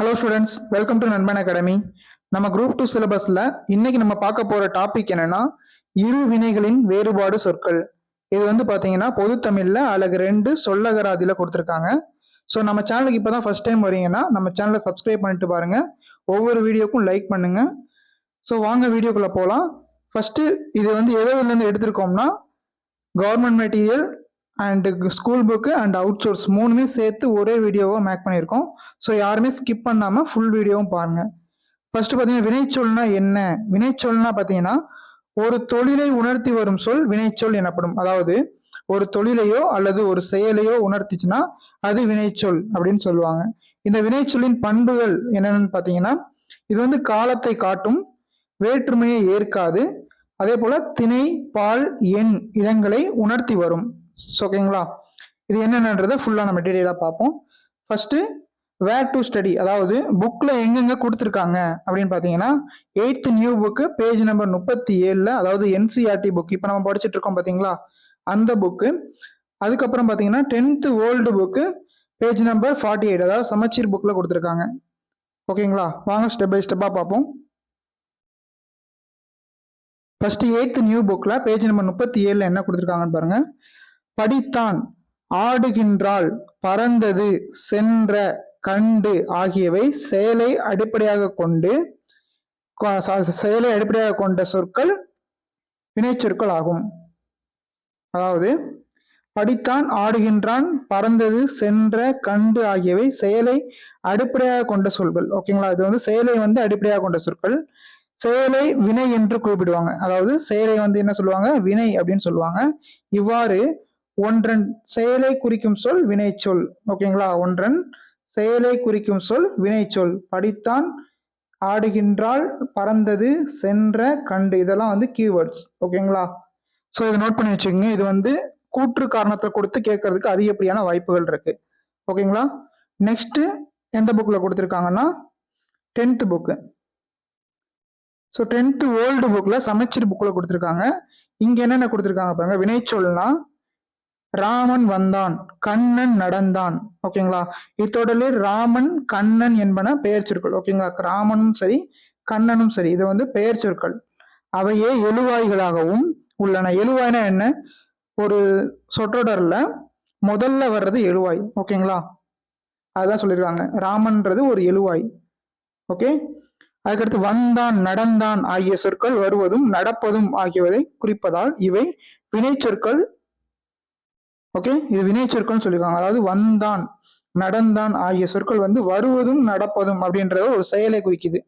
Hello students, welcome to நண்பன் academy. நம்ம group 2 சிலபஸ்ல இன்னைக்கு நம்ம பார்க்க போற டாபிக் என்னன்னா இரு வினைகளின் வேறுபாடு சொற்கள். இது வந்து பாத்தீங்கன்னா பொது தமிழ்ல அழகு 2 சொல்லகராதியில கொடுத்துருக்காங்க. ஸோ நம்ம சேனலுக்கு இப்பதான் ஃபர்ஸ்ட் டைம் வரீங்கன்னா நம்ம சேனலை சப்ஸ்கிரைப் பண்ணிட்டு பாருங்க. ஒவ்வொரு வீடியோக்கும் லைக் பண்ணுங்க. ஸோ வாங்க வீடியோக்குள்ள போகலாம். ஃபர்ஸ்ட் இது வந்து எதுலேருந்து எடுத்திருக்கோம்னா government material and school book and out source மூணுமே சேர்த்து ஒரே வீடியோவாக மேக் பண்ணியிருக்கோம். ஸோ யாருமே ஸ்கிப் பண்ணாமல் ஃபுல் வீடியோவும் பாருங்க. ஃபர்ஸ்ட் பார்த்தீங்கன்னா வினைச்சொல்னா என்ன? வினைச்சொல்னா பார்த்தீங்கன்னா ஒரு தொழிலை உணர்த்தி வரும் சொல் வினைச்சொல் எனப்படும். அதாவது ஒரு தொழிலையோ அல்லது ஒரு செயலையோ உணர்த்திச்சுன்னா அது வினைச்சொல் அப்படின்னு சொல்லுவாங்க. இந்த வினைச்சொல்லின் பண்புகள் என்னென்னு பார்த்தீங்கன்னா இது வந்து காலத்தை காட்டும், வேற்றுமையை ஏற்காது, அதே போல திணை, பால், எண் இடங்களை உணர்த்தி வரும். ஓகேங்களா? இது என்னன்றதை ஃபுல்லா நம்ம டீடைலா பார்ப்போம். ஃபர்ஸ்ட் வேர் டு ஸ்டடி, அதாவது புக்ல எங்கெங்க கொடுத்துருக்காங்க அப்படின்னு பாத்தீங்கன்னா 8th new book page number 37, அதாவது என்சிஆர்டி புக் இப்போ நம்ம படிச்சுட்டு இருக்கோம் பாத்தீங்களா அந்த புக்கு. அதுக்கப்புறம் பாத்தீங்கன்னா 10th old book page number 48, அதாவது சமச்சீர் புக்ல கொடுத்துருக்காங்க. ஓகேங்களா? வாங்க ஸ்டெப் பை ஸ்டெப்பா பார்ப்போம். ஃபர்ஸ்ட் 8th நியூ புக்ல பேஜ் நம்பர் 37 என்ன கொடுத்துருக்காங்கன்னு பாருங்க. படித்தான், ஆடுகின்றாள், பறந்தது, சென்ற, கண்டு ஆகியவை செயலை அடிப்படையாக கொண்ட சொற்கள் வினைச்சொற்கள் ஆகும். அதாவது படித்தான், ஆடுகின்றான், பறந்தது, சென்ற, கண்டு ஆகியவை செயலை அடிப்படையாக கொண்ட சொற்கள். ஓகேங்களா? இது வந்து செயலை வந்து அடிப்படையாக கொண்ட சொற்கள். செயலை வினை என்று குறிப்பிடுவாங்க. அதாவது செயலை வந்து என்ன சொல்லுவாங்க? வினை அப்படின்னு சொல்லுவாங்க. இவ்வாறு ஒன்றன் செயலை குறிக்கும் சொல் வினைச்சொல். ஓகேங்களா? ஒன்றன் செயலை குறிக்கும் சொல் வினைச்சொல். படித்தான், ஆடுகின்றாள், பறந்தது, சென்ற, கண்டு இதெல்லாம் வந்து கீவேர்ட்ஸ். ஓகேங்களா? ஸோ இதை நோட் பண்ணி வச்சுக்கோங்க. இது வந்து கூற்று காரணத்தை கொடுத்து கேட்கறதுக்கு அதிகப்படியான வாய்ப்புகள் இருக்கு. ஓகேங்களா? நெக்ஸ்ட் எந்த புக்ல கொடுத்துருக்காங்கன்னா 10th book. So 10th old புக்ல சமச்சீர் புக்ல கொடுத்துருக்காங்க. இங்க என்னென்ன கொடுத்துருக்காங்க பாருங்க. வினைச்சொல்னா ராமன் வந்தான், கண்ணன் நடந்தான். ஓகேங்களா? இத்தொடரில் ராமன், கண்ணன் என்பன பெயர் சொற்கள். ஓகேங்களா? ராமனும் சரி கண்ணனும் சரி இது வந்து பெயர் சொற்கள். அவையே எழுவாய்களாகவும் உள்ளன. எழுவாய்னா என்ன? ஒரு சொற்றொடர்ல முதல்ல வர்றது எழுவாய். ஓகேங்களா? அதுதான் சொல்லியிருக்காங்க. ராமன்றது ஒரு எழுவாய். ஓகே. அதுக்கடுத்து வந்தான், நடந்தான் ஆகிய சொற்கள் வருவதும் நடப்பதும் ஆகியவதை குறிப்பதால் இவை வினைச்சொற்கள். ஓகே, இது வினைச்சொற்கள் சொல்லியிருக்காங்க. அதாவது வந்தான், நடந்தான் ஆகிய சொற்கள் வந்து வருவதும் நடப்பதும் அப்படின்றத ஒரு செயலை குறிக்குது.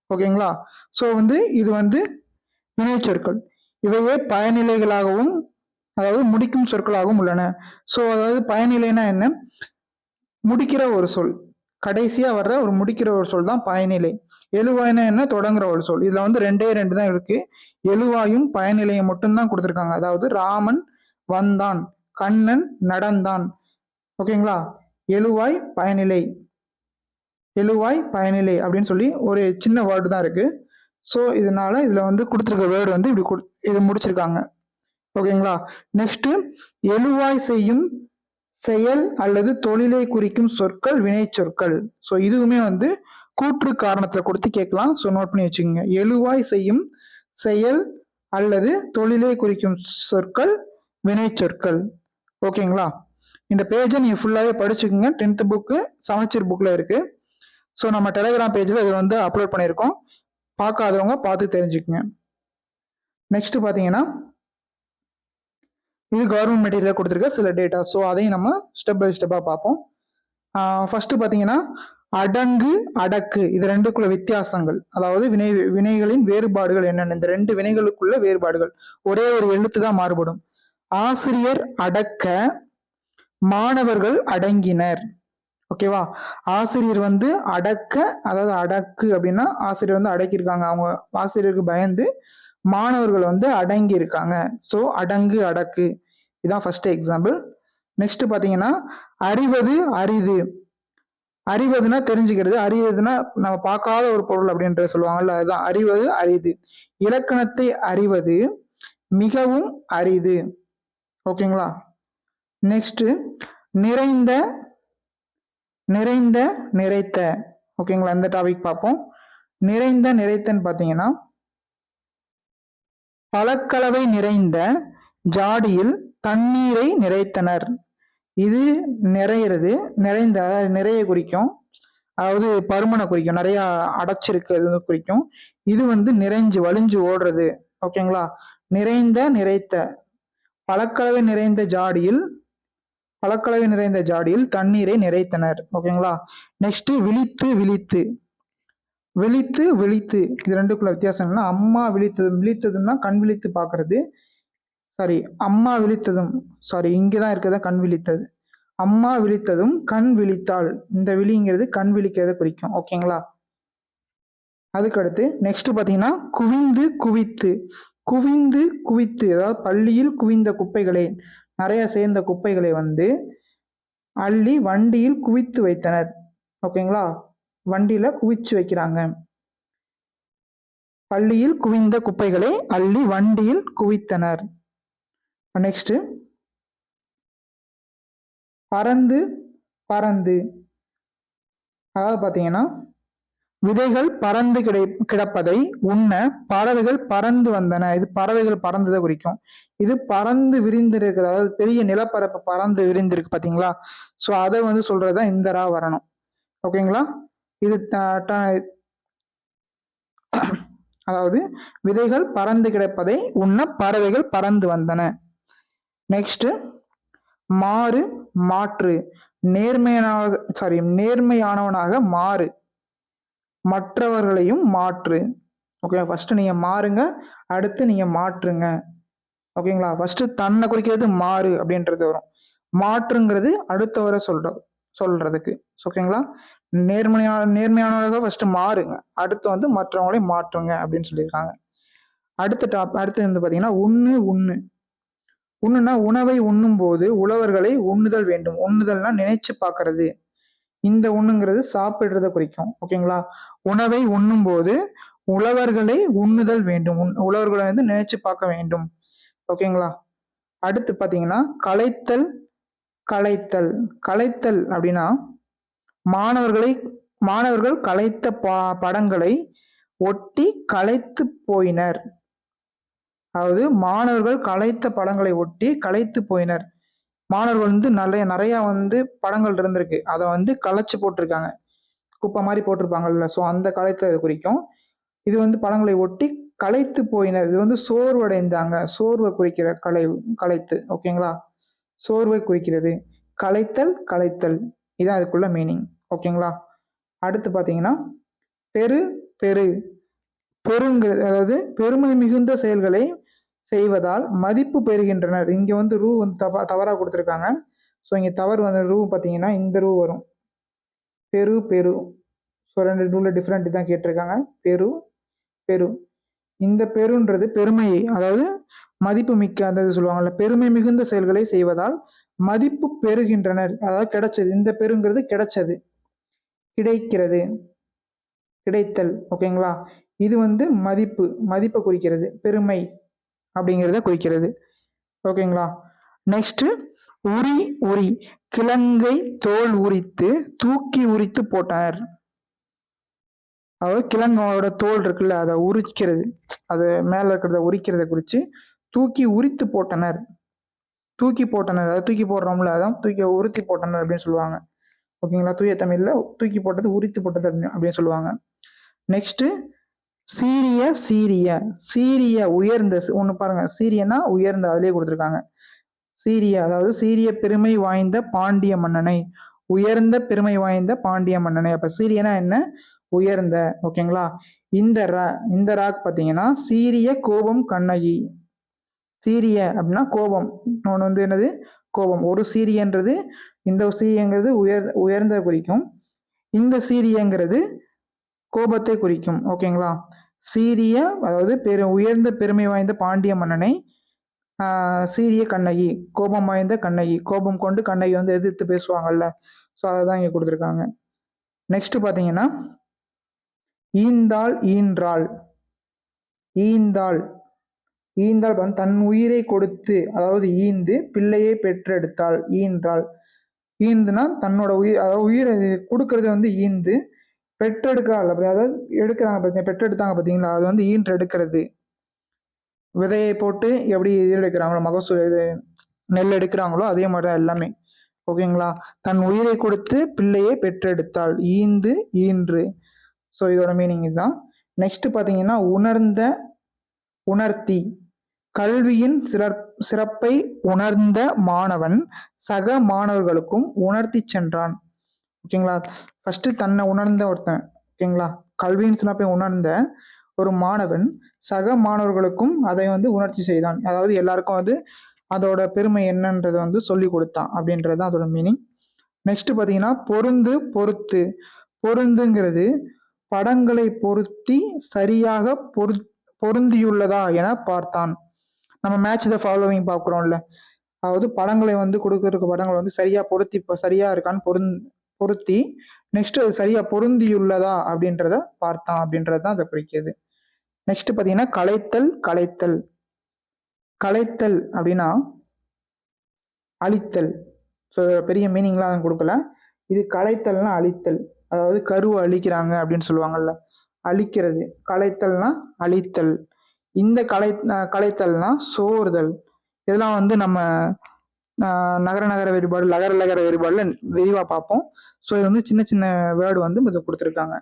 ஓகேங்களா? ஸோ வந்து இது வந்து வினைச்சொற்கள். இவையே பயனிலைகளாகவும் அதாவது முடிக்கும் சொற்களாகவும் உள்ளன. ஸோ அதாவது பயனிலைனா என்ன? முடிக்கிற ஒரு சொல், கடைசியா வர்ற ஒரு முடிக்கிற ஒரு சொல் தான் பயனிலை. எழுவாய்னா என்ன? தொடங்குற ஒரு சொல். இதுல வந்து ரெண்டே தான் இருக்கு. எழுவாயும் பயனிலையும் மட்டும்தான் கொடுத்துருக்காங்க. அதாவது ராமன் வந்தான், கண்ணன் நடந்தான். ஓகேங்களா? எழுவாய் பயனிலை, எழுவாய் பயனிலை அப்படின்னு சொல்லி ஒரு சின்ன வேர்டு தான் இருக்கு. ஸோ இதனால இதுல வந்து கொடுத்துருக்க வேர்டு வந்து இப்படி இது முடிச்சிருக்காங்க. ஓகேங்களா? நெக்ஸ்ட் எழுவாய் செய்யும் செயல் அல்லது தொழிலை குறிக்கும் சொற்கள் வினைச்சொற்கள். ஸோ இதுவுமே வந்து கூற்று காரணத்தை கொடுத்து கேட்கலாம். ஸோ நோட் பண்ணி வச்சுக்கோங்க. எழுவாய் செய்யும் செயல் அல்லது தொழிலை குறிக்கும் சொற்கள் வினைச்சொற்கள். ஓகேங்களா? இந்த பேஜை நீங்க ஃபுல்லாவே படிச்சுக்கோங்க. 10th புக்கு சமச்சீர் புக்ல இருக்கு. ஸோ நம்ம டெலிகிராம் பேஜ்ல இது வந்து அப்லோட் பண்ணியிருக்கோம். பார்க்காதவங்க பார்த்து தெரிஞ்சுக்குங்க. நெக்ஸ்ட் பாத்தீங்கன்னா இது கவர்மெண்ட் மெட்டீரியல் கொடுத்துருக்க சில டேட்டா. ஸோ அதையும் நம்ம ஸ்டெப் பை ஸ்டெப்பா பார்ப்போம். ஃபர்ஸ்ட் பாத்தீங்கன்னா அடங்கு, அடக்கு இது ரெண்டுக்குள்ள வித்தியாசங்கள், அதாவது வினைகளின் வேறுபாடுகள் என்னென்ன, இந்த ரெண்டு வினைகளுக்குள்ள வேறுபாடுகள். ஒரே ஒரு எழுத்து தான் மாறுபடும். ஆசிரியர் அடக்க, மாணவர்கள் அடங்கினர். ஓகேவா? ஆசிரியர் வந்து அடக்க, அதாவது அடக்கு அப்படின்னா ஆசிரியர் வந்து அடக்கியிருக்காங்க, அவங்க ஆசிரியருக்கு பயந்து. மாணவர்கள் வந்து அடங்கி இருக்காங்க. ஸோ அடங்கு, அடக்கு இதான் ஃபர்ஸ்ட் எக்ஸாம்பிள். நெக்ஸ்ட் பாத்தீங்கன்னா அறிவது, அரிது. அறிவதுன்னா தெரிஞ்சுக்கிறது, அறிவதுன்னா நம்ம பார்க்காத ஒரு பொருள் அப்படின்ற சொல்லுவாங்கல்ல, அதுதான் அறிவது, அரிது. இலக்கணத்தை அறிவது மிகவும் அரிது. ஓகேங்களா? நெக்ஸ்ட் நிறைந்த, நிறைந்த, நிறைத்த. ஓகேங்களா, இந்த டாபிக் பார்ப்போம். நிறைந்த நிறைத்தன்னு பார்த்தீங்கன்னா, பழக்கலவை நிறைந்த ஜாடியில் தண்ணீரை நிறைத்தனர். இது நிறையிறது, நிறைந்த நிறைய குறிக்கும், அதாவது பருமனை குறிக்கும், நிறைய அடைச்சிருக்கு குறிக்கும். இது வந்து நிறைஞ்சு வலிஞ்சு ஓடுறது. ஓகேங்களா, நிறைந்த நிறைத்த பழக்கலவை நிறைந்த ஜாடியில் தண்ணீரை நிறைத்தனர். ஓகேங்களா, நெக்ஸ்ட் விழித்து விழித்து விழித்து இது ரெண்டுக்குள்ள வித்தியாசம் என்னன்னா, அம்மா விழித்ததுன்னா கண் விழித்து பார்க்கறது. சாரி, அம்மா விழித்ததும், சாரி இங்கதான் இருக்கிறதா கண் விழித்தது. அம்மா விழித்ததும் கண் விழித்தாள். இந்த விழிங்கிறது கண் விழிக்கிறத குறிக்கும். ஓகேங்களா, அதுக்கடுத்து நெக்ஸ்ட் பார்த்தீங்கன்னா குவிந்து குவித்து அதாவது பள்ளியில் குவிந்த குப்பைகளை, நிறைய சேர்ந்த குப்பைகளை வந்து அள்ளி வண்டியில் குவித்து வைத்தனர். ஓகேங்களா, வண்டியில குவிச்சு வைக்கிறாங்க. பள்ளியில் குவிந்த குப்பைகளை அள்ளி வண்டியில் குவித்தனர். நெக்ஸ்ட் பறந்து பறந்து, அதாவது பார்த்தீங்கன்னா விதைகள் பறந்து கிடப்பதை உண்ண பறவைகள் பறந்து வந்தன. இது பறவைகள் பறந்ததை குறிக்கும். இது பறந்து விரிந்திருக்கு, அதாவது பெரிய நிலப்பரப்பு பறந்து விரிந்திருக்கு பார்த்தீங்களா. ஸோ அதை வந்து சொல்றதுதான் இந்த ரா வரணும். ஓகேங்களா, இது அதாவது விதைகள் பறந்து கிடப்பதை உண்ண பறவைகள் பறந்து வந்தன. நெக்ஸ்ட் மாறு மாற்று, நேர்மையானவனாக மாறு, மற்றவர்களையும் மாற்று. ஓகே, ஃபர்ஸ்ட் நீங்க மாறுங்க, அடுத்து நீங்க மாற்றுங்க. ஓகேங்களா, ஃபர்ஸ்ட் தன்னை குறிக்கிறது மாறு அப்படின்றது வரும், மாற்றுங்கிறது அடுத்தவரை சொல்றதுக்கு. ஓகேங்களா, நேர்மையானவர்கள் ஃபர்ஸ்ட் மாறுங்க, அடுத்து வந்து மற்றவங்களை மாற்றுங்க அப்படின்னு சொல்லியிருக்காங்க. அடுத்து வந்து பாத்தீங்கன்னா உண்ணுனா உணவை உண்ணும் போது உழவர்களை உண்ணுதல் வேண்டும். உண்ணுதல்னா நினைச்சு பார்க்கறது. இந்த உண்ணுங்கிறது சாப்பிடுறத குறிக்கும். ஓகேங்களா, உணவை உண்ணும் போது உழவர்களை உண்ணுதல் வேண்டும், உழவர்களை வந்து நினைச்சு பார்க்க வேண்டும். ஓகேங்களா, அடுத்து பாத்தீங்கன்னா கலைத்தல் கலைத்தல் அப்படின்னா மாணவர்கள் கலைத்த படங்களை ஒட்டி கலைத்து போயினர். அதாவது மாணவர்கள் கலைத்த படங்களை ஒட்டி கலைத்து போயினர். மாணவர்கள் வந்து நிறைய வந்து படங்கள் இருந்திருக்கு, அதை வந்து கலைச்சு போட்டிருக்காங்க, குப்பை மாதிரி போட்டிருப்பாங்கல்ல. ஸோ அந்த கலைத்தை குறிக்கும். இது வந்து படங்களை ஒட்டி கலைத்து போயினர். இது வந்து சோர்வடைந்தாங்க, சோர்வை குறிக்கிற கலைத்து. ஓகேங்களா, சோர்வை குறிக்கிறது. கலைத்தல் இதான் அதுக்குள்ள மீனிங். ஓகேங்களா, அடுத்து பார்த்தீங்கன்னா பெருங்கிறது, அதாவது பெருமை மிகுந்த செயல்களை செய்வதால் மதிப்பு பெறுகின்றனர். இங்க வந்து ரூ வந்து தவறா கொடுத்துருக்காங்க. ஸோ இங்க தவறு வந்து ரூ பார்த்தீங்கன்னா இந்த ரூ வரும், பெரு. ஸோ ரெண்டு ரூல டிஃப்ரெண்ட் தான் கேட்டிருக்காங்க. பெரு இந்த பெருன்றது பெருமையை, அதாவது மதிப்பு மிக்க அந்த சொல்லுவாங்கல்ல, பெருமை மிகுந்த செயல்களை செய்வதால் மதிப்பு பெறுகின்றனர். அதாவது கிடைச்சது, இந்த பெருங்கிறது கிடைச்சது, கிடைக்கிறது, கிடைத்தல். ஓகேங்களா, இது வந்து மதிப்பை குறிக்கிறது, பெருமை அப்படிங்கிறத குறிக்கிறது. ஓகேங்களா, நெக்ஸ்ட் உரி கிழங்கை தோல் உரித்து தூக்கி உரித்து போட்டனர். அதாவது கிழங்கோட தோல் இருக்குல்ல, அதை உரிக்கிறது, அது மேல இருக்கிறத உரிக்கிறத குறித்து தூக்கி உரித்து போட்டனர். அதை தூக்கி போடுறோம்ல, அதான் தூக்கி உரித்து போட்டனர் அப்படின்னு சொல்லுவாங்க. ஓகேங்களா, தூய தமிழ்ல தூக்கி போட்டது உரித்து போட்டது அப்படின்னு சொல்லுவாங்க. நெக்ஸ்ட் சீரிய உயர்ந்த, ஒண்ணு பாருங்க, சீரியனா உயர்ந்த, அதுலயே கொடுத்துருக்காங்க. அதாவது சீரிய பெருமை வாய்ந்த பாண்டிய மன்னனை, உயர்ந்த பெருமை வாய்ந்த பாண்டிய மன்னனை. அப்ப சீரியனா என்ன, உயர்ந்த. ஓகேங்களா, இந்த ராக் பாத்தீங்கன்னா சீரிய கோபம் கண்ணகி. சீரிய அப்படின்னா கோபம், இன்னொன்று வந்து என்னது கோபம். ஒரு சீரியன்றது, இந்த சீரியங்கிறது உயர்ந்த குறிக்கும், இந்த சீரியங்கிறது கோபத்தை குறிக்கும். ஓகேங்களா, சீரிய அதாவது உயர்ந்த பெருமை வாய்ந்த பாண்டிய மன்னனை, சீரிய கண்ணகி கோபம் வாய்ந்த கண்ணகி, கோபம் கொண்டு கண்ணகி வந்து எதிர்த்து பேசுவாங்கல்ல. ஸோ அதை தான் இங்கே கொடுத்துருக்காங்க. நெக்ஸ்ட் பார்த்தீங்கன்னா ஈந்தாள் தன் உயிரை கொடுத்து, அதாவது ஈந்து பிள்ளையை பெற்றெடுத்தாள். ஈந்துனா தன்னோட உயிர், அதாவது உயிரை கொடுக்கறது வந்து ஈந்து, பெற்றெடுக்கால் அப்படி, அதாவது எடுக்கிறாங்க பார்த்தீங்க, பெற்றெடுத்தாங்க பார்த்தீங்களா, அது வந்து ஈன்று எடுக்கிறது. விதையை போட்டு எப்படி இது எடுக்கிறாங்களோ, மகசூல் இது நெல் எடுக்கிறாங்களோ அதே மாதிரி தான் எல்லாமே. ஓகேங்களா. தன் உயிரை கொடுத்து பிள்ளையை பெற்றெடுத்தாள், ஈந்து ஈன்று. ஸோ இதோட மீனிங் இதுதான். நெக்ஸ்ட் பார்த்தீங்கன்னா உணர்ந்த உணர்த்தி. கல்வியின் சிறப்பை உணர்ந்த மாணவன் சக மாணவர்களுக்கும் உணர்த்தி சென்றான். ஓகேங்களா. ஃபர்ஸ்ட் தன்னை உணர்ந்த ஒருத்தன், ஓகேங்களா, கல்வியின் சிறப்பை உணர்ந்த ஒரு மாணவன் சக மாணவர்களுக்கும் அதை வந்து உணர்ச்சி செய்தான். அதாவது எல்லாருக்கும் வந்து அதோட பெருமை என்னன்றதை வந்து சொல்லி கொடுத்தான் அப்படின்றது தான் அதோட மீனிங். நெக்ஸ்ட் பார்த்தீங்கன்னா பொருந்து பொறுத்து. பொருந்துங்கிறது படங்களை பொருத்தி சரியாக பொருந்தியுள்ளதா என பார்த்தான். நம்ம மேட்ச் த ஃபாலோவிங் பார்க்குறோம்ல, அதாவது படங்களை வந்து கொடுக்கறதுக்கு படங்களை வந்து சரியா பொருத்தி சரியா இருக்கான்னு பொருத்தி நெக்ஸ்ட் அது சரியா பொருந்தியுள்ளதா அப்படின்றத பார்த்தான் அப்படின்றது தான் அதை குறிக்கிறது. நெக்ஸ்ட் பார்த்தீங்கன்னா கலைத்தல். கலைத்தல் கலைத்தல் அப்படின்னா அழித்தல். ஸோ பெரிய மீனிங்லாம் கொடுக்கல. இது கலைத்தல்னா அழித்தல், அதாவது கருவை அழிக்கிறாங்க அப்படின்னு சொல்லுவாங்கல்ல, அழிக்கிறது. கலைத்தல்னா அழித்தல். இந்த கலைத்தல்னா சோறுதல். இதெல்லாம் வந்து நம்ம நகர நகர வேறுபாடு லகர லகர வேறுபாடுல விரிவாக பார்ப்போம். ஸோ இது வந்து சின்ன சின்ன வேர்டு வந்து இதை கொடுத்துருக்காங்க.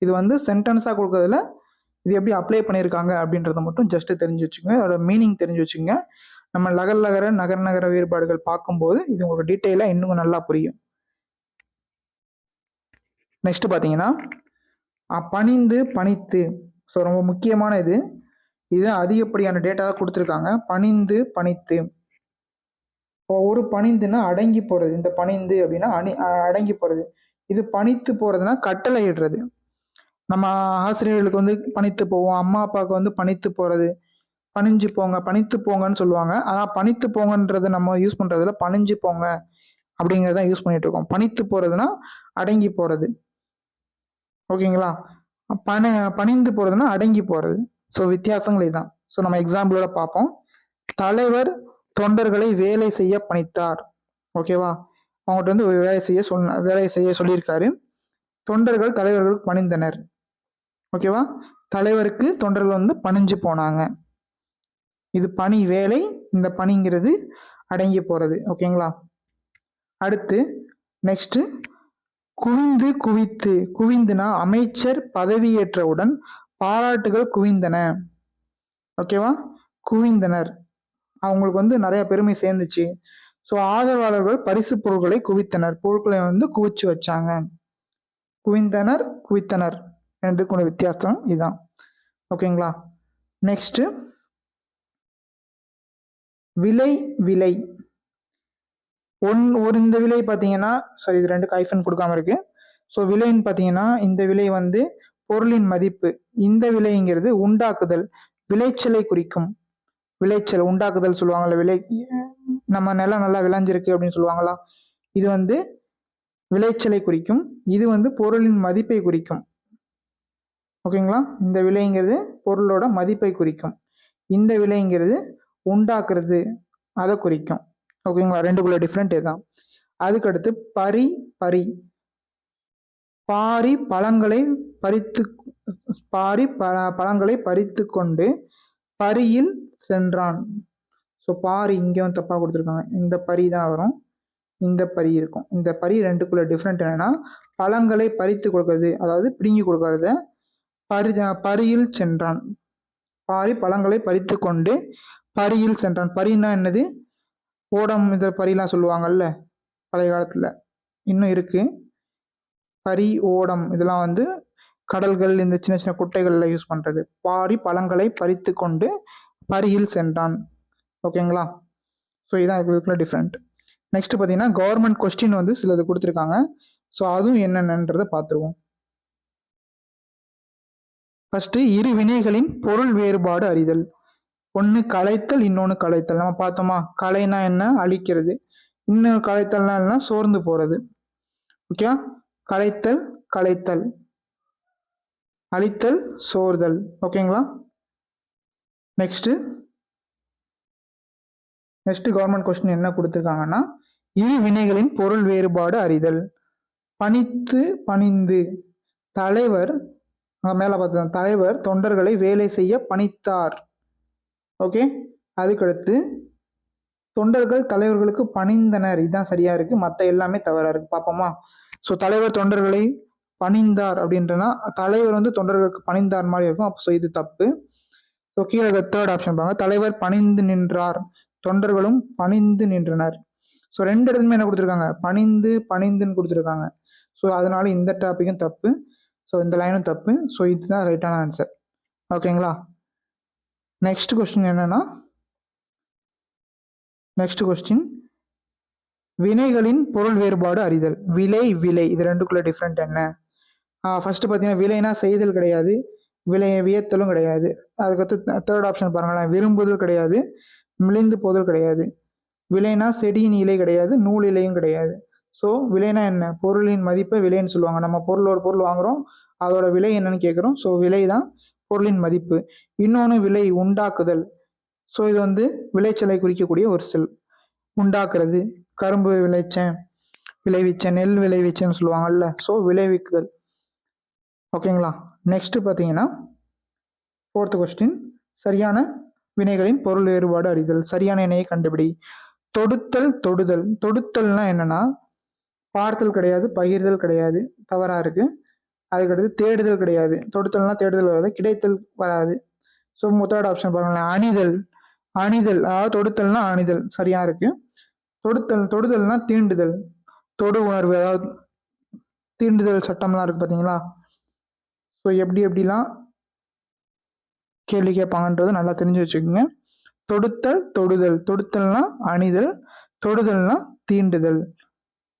இது வந்து சென்டென்ஸாக கொடுக்கறதுல இது எப்படி அப்ளை பண்ணியிருக்காங்க அப்படின்றத மட்டும் ஜஸ்ட் தெரிஞ்சு வச்சுக்கோங்க. அதோட மீனிங் தெரிஞ்சு வச்சுங்க. நம்ம லகர லகர நகர நகர வேறுபாடுகள் பார்க்கும்போது இது உங்களுக்கு டீட்டெயிலாக இன்னும் நல்லா புரியும். நெக்ஸ்ட் பார்த்தீங்கன்னா பணிந்து பணித்து. ஸோ ரொம்ப முக்கியமான இது. இது அதிகப்படியான டேட்டா தான் கொடுத்துருக்காங்க. பணிந்து பணித்து. ஒரு பணிந்துன்னா அடங்கி போகிறது. இந்த பணிந்து அப்படின்னா அடங்கி போகிறது. இது பணித்து போகிறதுனா கட்டளை இடுறது. நம்ம ஆசிரியர்களுக்கு வந்து பணித்து போவோம், அம்மா அப்பாவுக்கு வந்து பணித்து போகிறது, பணிஞ்சு போங்க, பணித்து போங்கன்னு சொல்லுவாங்க. ஆனால் பணித்து போங்கன்றதை நம்ம யூஸ் பண்ணுறதுல பணிஞ்சு போங்க அப்படிங்கிறத யூஸ் பண்ணிட்டு இருக்கோம். பணித்து போகிறதுனா அடங்கி போகிறது. ஓகேங்களா. பணிந்து போகிறதுனா அடங்கி போகிறது. ஸோ வித்தியாசங்கள் இதுதான். ஸோ நம்ம எக்ஸாம்பிளோட பார்ப்போம். தலைவர் தொண்டர்களை வேலை செய்ய பணித்தார். ஓகேவா. அவங்ககிட்ட வந்து வேலை செய்ய சொல்லியிருக்காரு. தொண்டர்கள் தலைவர்களுக்கு பணிந்தனர். ஓகேவா. தலைவருக்கு தொண்டர்கள் வந்து பணிஞ்சு போனாங்க. இது பணி வேலை. இந்த பணிங்கிறது அடங்கி போறது. ஓகேங்களா. அடுத்து நெக்ஸ்ட் குவிந்து குவித்து. குவிந்துனா அமைச்சர் பதவியேற்றவுடன் பாராட்டுகள் குவிந்தன. ஓகேவா. குவிந்தனர், அவங்களுக்கு வந்து நிறைய பெருமை சேர்ந்துச்சு. ஸோ ஆதரவாளர்கள் பரிசு பொருட்களை குவித்தனர். பொருட்களை வந்து குவிச்சு வச்சாங்க. குவிந்தனர் குவித்தனர் ரெண்டுக்கும் வித்தியாசம் இதுதான். ஓகேங்களா. நெக்ஸ்ட் விலை. விலை ஒரு இந்த விலை பார்த்தீங்கன்னா, சாரி இது ரெண்டு ஐஃபன் கொடுக்காம இருக்கு. ஸோ விலைன்னு பார்த்தீங்கன்னா இந்த விலை வந்து பொருளின் மதிப்பு. இந்த விலைங்கிறது உண்டாக்குதல், விளைச்சலை குறிக்கும். விளைச்சல் உண்டாக்குதல் சொல்லுவாங்கல்ல, விளை நம்ம நிலம் நல்லா விளைஞ்சிருக்கு அப்படின்னு சொல்லுவாங்களா, இது வந்து விளைச்சலை குறிக்கும். இது வந்து பொருளின் மதிப்பை குறிக்கும். ஓகேங்களா. இந்த விலைங்கிறது பொருளோட மதிப்பை குறிக்கும். இந்த விலைங்கிறது உண்டாக்குறது அதை குறிக்கும். ஓகேங்களா. ரெண்டுக்குள்ள டிஃப்ரெண்ட் இதுதான். அதுக்கடுத்து பரி. பரி பாரி பழங்களை பறித்து பழங்களை பறித்து கொண்டு பரியில் சென்றான். ஸோ பாரி இங்கே வந்து தப்பாக கொடுத்துருக்காங்க. இந்த பரி தான் வரும், இந்த பரி இருக்கும். இந்த பரி ரெண்டுக்குள்ள டிஃப்ரெண்ட் என்னன்னா, பழங்களை பறித்து கொடுக்கறது, அதாவது பிடுங்கி கொடுக்கறத பரியில் சென்றான். பாரி பழங்களை பறித்து கொண்டு பரியில் சென்றான். பரின்னா என்னது, ஓடம், இந்த பரிலாம் சொல்லுவாங்கல்ல பழைய காலத்துல, இன்னும் இருக்கு. பரி ஓடம் இதெல்லாம் வந்து கடல்கள், இந்த சின்ன சின்ன குட்டைகள்ல யூஸ் பண்றது. பாரி பழங்களை பறித்து கொண்டு பரியில் சென்றான். ஓகேங்களா. ஸோ இதான் இதுக்குள்ள டிஃப்ரெண்ட். நெக்ஸ்ட் பார்த்தீங்கன்னா கவர்மெண்ட் கொஸ்டின் வந்து சிலது கொடுத்துருக்காங்க. ஸோ அதுவும் என்னென்னன்றதை பார்த்துருவோம். ஃபர்ஸ்ட் இரு வினைகளின் பொருள் வேறுபாடு அறிதல். ஒன்று கலைத்தல், இன்னொன்று கலைத்தல். நம்ம பார்த்தோமா, கலைனா என்ன, அழிக்கிறது. இன்னொரு கலைத்தல்னா என்ன, சோர்ந்து போறது. ஓகே. கலைத்தல் கலைத்தல், அழித்தல் சோர்தல். ஓகேங்களா. நெக்ஸ்ட் கவர்மெண்ட் கொஸ்டின் என்ன கொடுத்துருக்காங்கன்னா, இரு வினைகளின் பொருள் வேறுபாடு அறிதல். பணித்து பணிந்து. தலைவர் மேலே பார்த்தோம், தலைவர் தொண்டர்களை வேலை செய்ய பணித்தார். ஓகே, அதுக்கடுத்து தொண்டர்கள் தலைவர்களுக்கு பணிந்தனர், இதுதான் சரியா இருக்கு, மற்ற எல்லாமே தவறா இருக்கு. பார்ப்போமா? ஸோ தலைவர் தொண்டர்களை பணிந்தார் அப்படின்றனா தலைவர் வந்து தொண்டர்களுக்கு பணிந்தார் மாதிரி இருக்கும். அப்போ இது தப்பு. ஸோ கீழே தேர்ட் ஆப்ஷன் பாருங்க, தலைவர் பணிந்து நின்றார், தொண்டர்களும் பணிந்து நின்றனர். ஸோ ரெண்டு இடத்துமே என்ன கொடுத்துருக்காங்க, பணிந்து பணிந்துன்னு கொடுத்துருக்காங்க. ஸோ அதனால இந்த டாப்பிக்கும் தப்பு, ஸோ இந்த லைனும் தப்பு. ஸோ இதுதான் ரைட்டான ஆன்சர். ஓகேங்களா? நெக்ஸ்ட் கொஸ்டின் என்னன்னா, நெக்ஸ்ட் கொஸ்டின் வினைகளின் பொருள் வேறுபாடு அறிதல். விலை விலை இது ரெண்டுக்குள்ள டிஃப்ரெண்ட் என்ன? ஃபர்ஸ்ட் பார்த்தீங்கன்னா விலைனா செய்தல் கிடையாது, வியத்தலும் கிடையாது. அதுக்கடுத்து தேர்ட் ஆப்ஷன் பாருங்களேன், விரும்புதல் கிடையாது, மிளிந்து போதல் கிடையாது. விலைனா செடியின் இலை கிடையாது, நூல் இலையும் கிடையாது. ஸோ விலைனா என்ன? பொருளின் மதிப்பை விலைன்னு சொல்லுவாங்க. நம்ம பொருளோட பொருள் வாங்குறோம், அதோட விலை என்னன்னு கேட்குறோம். ஸோ விலை தான் பொருளின் மதிப்பு. இன்னொன்று விலை உண்டாக்குதல். ஸோ இது வந்து விளைச்சலை குறிக்கக்கூடிய ஒரு சொல். உண்டாக்குறது, கரும்பு விளைவிச்சேன், நெல் விளைவிச்சேன்னு சொல்லுவாங்கல்ல. ஸோ விளைவிக்குதல். ஓகேங்களா? நெக்ஸ்ட் பார்த்தீங்கன்னா ஃபோர்த் கொஸ்டின், சரியான வினைகளின் பொருள் வேறுபாடு அறிதல். சரியான இணையை கண்டுபிடி. தொடுத்தல் தொடுதல். தொடுத்தல்னா என்னன்னா பார்த்தல் கிடையாது, பகிர்தல் கிடையாது, தவறா இருக்கு. அதுக்கடுத்து தேடுதல் கிடையாது, தொடுத்தல்னா தேடுதல் வராது, கிடைத்தல் வராது. ஸோ தேர்ட் ஆப்ஷன் பாருங்களேன், அணிதல். அணிதல் அதாவது தொடுத்தல்னா அணிதல், சரியா இருக்கு. தொடுதல்னா தீண்டுதல், தொடு உணர்வு, அதாவது தீண்டுதல் சட்டம்லாம் இருக்கு பார்த்தீங்களா? ஸோ எப்படிலாம் கேள்வி கேட்பாங்கன்றது நல்லா தெரிஞ்சு வச்சுக்கோங்க. தொடுத்தல் தொடுதல், தொடுத்தல்னா அணிதல், தொடுதல்னா தீண்டுதல்,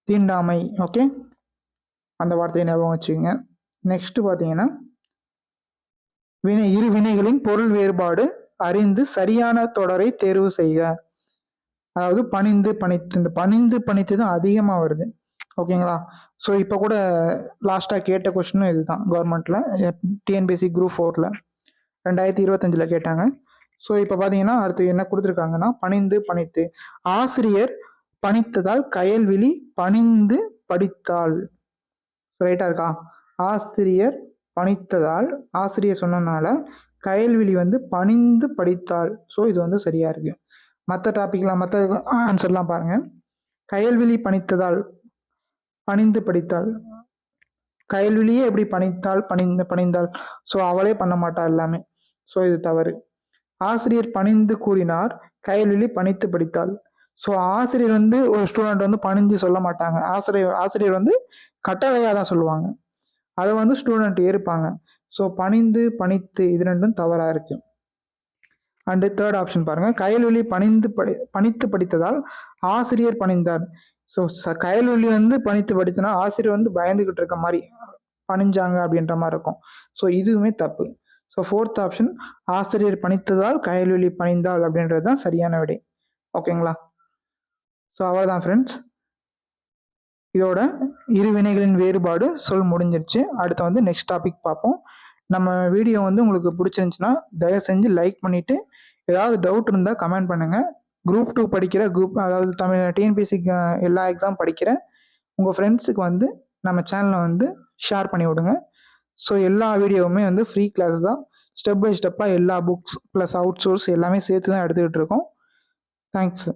தீண்டாமை. ஓகே, அந்த வார்த்தையை ஞாபகம் வச்சுக்கோங்க. நெக்ஸ்ட் பார்த்தீங்கன்னா இரு வினைகளின் பொருள் வேறுபாடு அறிந்து சரியான தொடரை தேர்வு செய்க. அதாவது பணிந்து பணித்து, இந்த பணிந்து பணித்து தான் அதிகமாக வருது. ஓகேங்களா? ஸோ இப்போ கூட லாஸ்ட்டாக கேட்ட கொஸ்டினும் இதுதான், கவர்மெண்ட்டில் டிஎன்பிஎஸ்சி குரூப் 4ல் 2025 கேட்டாங்க. ஸோ இப்போ பார்த்தீங்கன்னா அடுத்து என்ன கொடுத்துருக்காங்கன்னா, பணிந்து பணித்து. ஆசிரியர் பணித்ததால் கயல்விழி பணிந்து படித்தாள். ரைட்டாக இருக்கா? ஆசிரியர் பணித்ததால், ஆசிரியர் சொன்னனால கயல்விழி வந்து பணிந்து படித்தாள். ஸோ இது வந்து சரியா இருக்கு. மற்ற டாபிக்லாம் மற்ற ஆன்சர்லாம் பாருங்க. கயல்விழி பணித்ததால் பணிந்து படித்தாள். கயல்விழியே எப்படி பணிந்தாள்? ஸோ அவளே பண்ண மாட்டா எல்லாமே. ஸோ இது தவறு. ஆசிரியர் பணிந்து கூறினார், கயல்விழி பணித்து படித்தாள். ஸோ ஆசிரியர் வந்து ஒரு ஸ்டூடெண்ட் வந்து பணிஞ்சு சொல்ல மாட்டாங்க. ஆசிரியர் வந்து கட்டளையாக தான் சொல்லுவாங்க, அதை வந்து ஸ்டூடெண்ட் ஏற்பாங்க. ஸோ பணிந்து பணித்து இது ரெண்டும் தவறாக இருக்கு. அண்டு தேர்ட் ஆப்ஷன் பாருங்க, கயல்விழி பணித்து படித்ததால் ஆசிரியர் பணிந்தார். ஸோ கயல்விழி வந்து பணித்து படித்தனா ஆசிரியர் வந்து பயந்துகிட்டு இருக்க மாதிரி பணிஞ்சாங்க அப்படின்ற மாதிரி இருக்கும். ஸோ இதுவுமே தப்பு. ஸோ ஃபோர்த் ஆப்ஷன், ஆசிரியர் பணித்ததால் கயல்விழி பணிந்தாள் அப்படின்றது தான் சரியான விடை. ஓகேங்களா? ஸோ அவ்வளோதான் ஃப்ரெண்ட்ஸ், இதோட இரு வினைகளின் வேறுபாடு சொல் முடிஞ்சிருச்சு. அடுத்து வந்து நெக்ஸ்ட் டாபிக் பார்ப்போம். நம்ம வீடியோ வந்து உங்களுக்கு பிடிச்சிருந்துச்சுன்னா தயவு செஞ்சு லைக் பண்ணிவிட்டு, ஏதாவது டவுட் இருந்தால் கமெண்ட் பண்ணுங்கள். குரூப் 2 படிக்கிற அதாவது டிஎன்பிஎஸ்சி எல்லா எக்ஸாம் படிக்கிற உங்கள் ஃப்ரெண்ட்ஸுக்கு வந்து நம்ம சேனலை வந்து ஷேர் பண்ணி விடுங்க. ஸோ எல்லா வீடியோவுமே வந்து ஃப்ரீ கிளாஸ் தான், ஸ்டெப் பை ஸ்டெப்பாக எல்லா புக்ஸ் ப்ளஸ் அவுட் சோர்ஸ் எல்லாமே சேர்த்து தான் எடுத்துக்கிட்டு இருக்கோம். தேங்க்ஸ்.